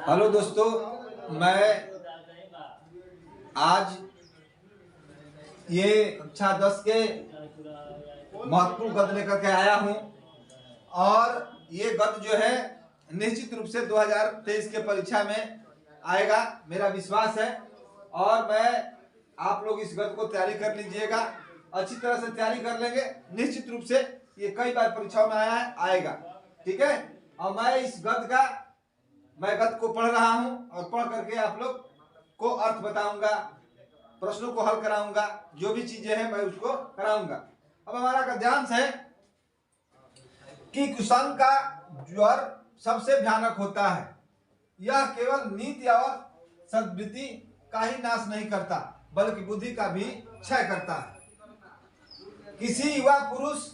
Hello दोस्तों, मैं आज ये कक्षा 10 के महत्वपूर्ण गद्य लेकर के आया हूँ और ये गद्य जो है निश्चित रूप से 2023 के परीक्षा में आएगा, मेरा विश्वास है। और मैं आप लोग इस गद्य को तैयारी कर लीजिएगा, अच्छी तरह से तैयारी कर लेंगे। निश्चित रूप से ये कई बार परीक्षाओं में आएगा, ठीक है। और मैं गद्य को पढ़ रहा हूँ और पढ़ करके आप लोग को अर्थ बताऊंगा, प्रश्नों को हल कराऊंगा, जो भी चीजें हैं मैं उसको कराऊंगा। अब हमारा गद्यांश है कि कुसंग का ज्वर सबसे भयानक होता है। यह केवल नीति और सद्वृत्ति का ही नाश नहीं करता बल्कि बुद्धि का भी क्षय करता है। किसी युवा पुरुष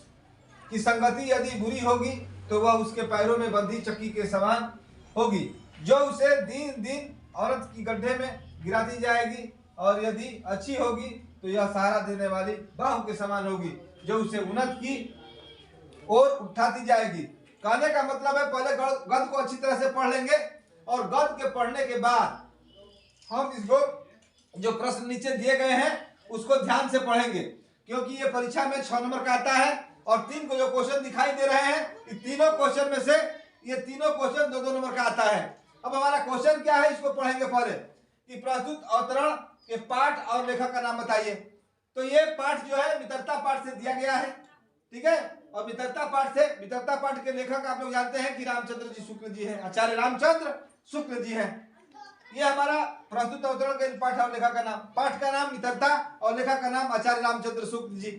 की संगति यदि बुरी होगी तो वह उसके पैरों में बंधी चक्की के समान होगी, जो उसे दिन दिन औरत की गड्ढे में गिराती जाएगी, और यदि अच्छी होगी तो यह सहारा देने वाली बाहु के समान होगी, जो उसे उन्नत की ओर उठाती जाएगी। कहने का मतलब है, पहले गद्य को अच्छी तरह से पढ़ लेंगे और गद्य के पढ़ने के बाद हम इसको जो प्रश्न नीचे दिए गए हैं उसको ध्यान से पढ़ेंगे, क्योंकि ये परीक्षा में 6 नंबर का आता है और 3 को जो क्वेश्चन दिखाई दे रहे हैं, इन तीनों क्वेश्चन में से ये तीनों क्वेश्चन 2-2 नंबर का आता है। अब हमारा क्वेश्चन क्या है, इसको पढ़ेंगे पहले कि प्रस्तुत अवतरण के पाठ और लेखक का नाम बताइए। तो ये पाठ जो है मित्रता पाठ से दिया गया है, ठीक है। और मित्रता पाठ के लेखक आप लोग जानते हैं कि रामचंद्र जी शुक्ल जी हैं, आचार्य रामचंद्र शुक्ल जी हैं। ये हमारा प्रस्तुत अवतरण के पाठ और लेखक का नाम, पाठ का नाम मित्रता और लेखक का नाम आचार्य रामचंद्र शुक्ल जी।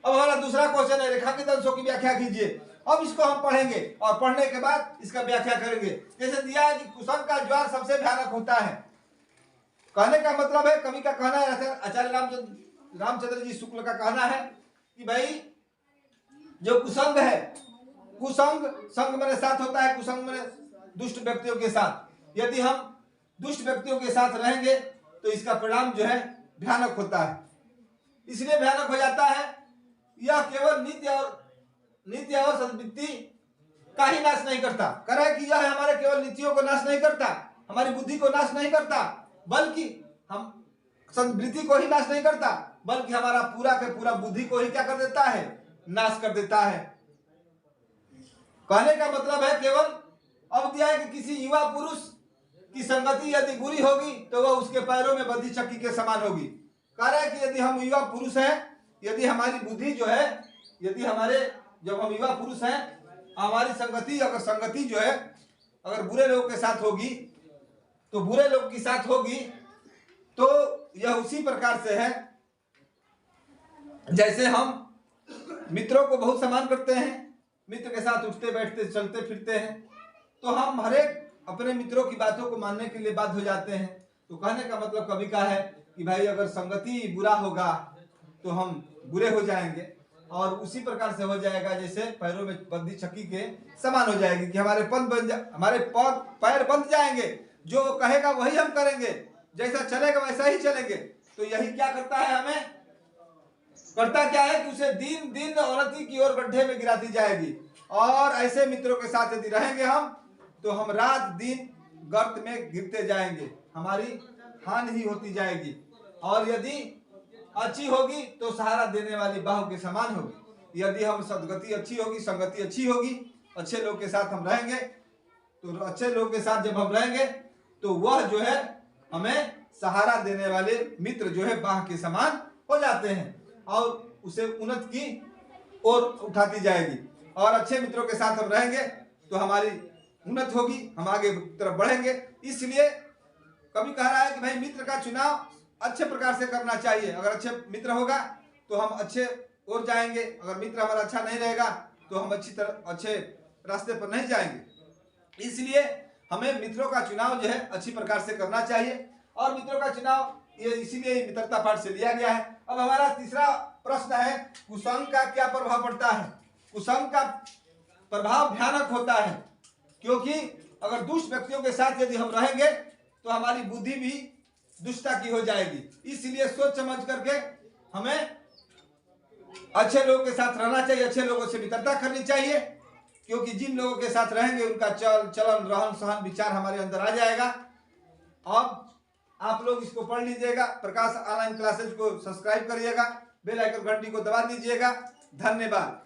अब हमारा दूसरा क्वेश्चन है, रेखांकित अंशों की व्याख्या कीजिए। अब इसको हम पढ़ेंगे और पढ़ने के बाद इसका व्याख्या करेंगे। जैसे दिया है कि कुसंग का ज्वर सबसे भयानक होता है। कहने का मतलब है, कवि का कहना है, आचार्य रामचंद्र जी शुक्ल का कहना है कि भाई जो कुसंग है, कुसंग संग मेरे साथ होता है, कुसंग मेरे दुष्ट व्यक्तियों के साथ। यदि हम दुष्ट व्यक्तियों के साथ रहेंगे तो इसका परिणाम जो है भयानक होता है। इसलिए भयानक हो जाता है, यह केवल नित्य और सद्वृत्ति का ही नाश नहीं करता। कह रहा है कि यह हमारे केवल नीतियों को नाश नहीं करता, हमारी बुद्धि को नाश नहीं करता, बल्कि हम सद्वृत्ति को ही नाश नहीं करता, बल्कि हमारा पूरा के पूरा बुद्धि को ही क्या कर देता है, नाश कर देता है। कहने का मतलब है केवल, अब दिया है कि किसी युवा पुरुष की संगति यदि बुरी होगी तो वह उसके पैरों में बंधी चक्की के समान होगी। कह रहा है कि यदि हम युवा पुरुष हैं, यदि हमारी बुद्धि जो है, जब हम युवा पुरुष हैं, हमारी संगति जो है अगर बुरे लोगों के साथ होगी तो बुरे लोग के साथ होगी, तो यह उसी प्रकार से है जैसे हम मित्रों को बहुत सम्मान करते हैं, मित्र के साथ उठते बैठते चलते फिरते हैं, तो हम हरेक अपने मित्रों की बातों को मानने के लिए बाध्य हो जाते हैं। तो कहने का मतलब कवि का है कि भाई अगर संगति बुरा होगा तो हम बुरे हो जाएंगे, और उसी प्रकार से हो जाएगा जैसे पैरों में बंधी चक्की के समान हो जाएगी कि हमारे पैर बंध जाएंगे, जो वो कहेगा वही हम करेंगे, जैसा चलेगा वैसा ही चलेंगे। तो यही क्या करता है, हमें करता क्या है कि उसे दिन दिन अवनति की ओर गड्ढे में गिराती जाएगी। और ऐसे मित्रों के साथ यदि रहेंगे हम, तो हम रात दिन गर्त में गिरते जाएंगे, हमारी हानि ही होती जाएगी। और यदि अच्छी होगी तो सहारा देने वाली बाहु के समान होगी। यदि हम सद्गति अच्छी होगी, संगति अच्छी होगी, अच्छे लोग के साथ हम रहेंगे, तो अच्छे लोग के साथ जब हम रहेंगे तो वह जो है हमें सहारा देने वाले मित्र जो है बाह के समान हो जाते हैं और उसे उन्नत की ओर उठाती जाएगी। और अच्छे मित्रों के साथ हम रहेंगे तो हमारी उन्नत होगी, हम आगे तरफ बढ़ेंगे। इसलिए कभी कह रहा है कि भाई मित्र का चुनाव अच्छे प्रकार से करना चाहिए। अगर अच्छे मित्र होगा तो हम अच्छे ओर जाएंगे, अगर मित्र हमारा अच्छा नहीं रहेगा तो हम अच्छे रास्ते पर नहीं जाएंगे। इसलिए हमें मित्रों का चुनाव जो है अच्छी प्रकार से करना चाहिए, और मित्रों का चुनाव ये इसीलिए मित्रता पाठ से लिया गया है। अब हमारा तीसरा प्रश्न है, कुसंग का क्या प्रभाव पड़ता है। कुसंग का प्रभाव भयानक होता है, क्योंकि अगर दुष्ट व्यक्तियों के साथ यदि हम रहेंगे तो हमारी बुद्धि भी दुष्टता की हो जाएगी। इसलिए सोच समझ करके हमें अच्छे लोगों के साथ रहना चाहिए, अच्छे लोगों से मित्रता करनी चाहिए, क्योंकि जिन लोगों के साथ रहेंगे उनका चलन रहन सहन विचार हमारे अंदर आ जाएगा। अब आप लोग इसको पढ़ लीजिएगा। प्रकाश ऑनलाइन क्लासेज को सब्सक्राइब करिएगा, बेल आइकन घंटी को दबा दीजिएगा। धन्यवाद।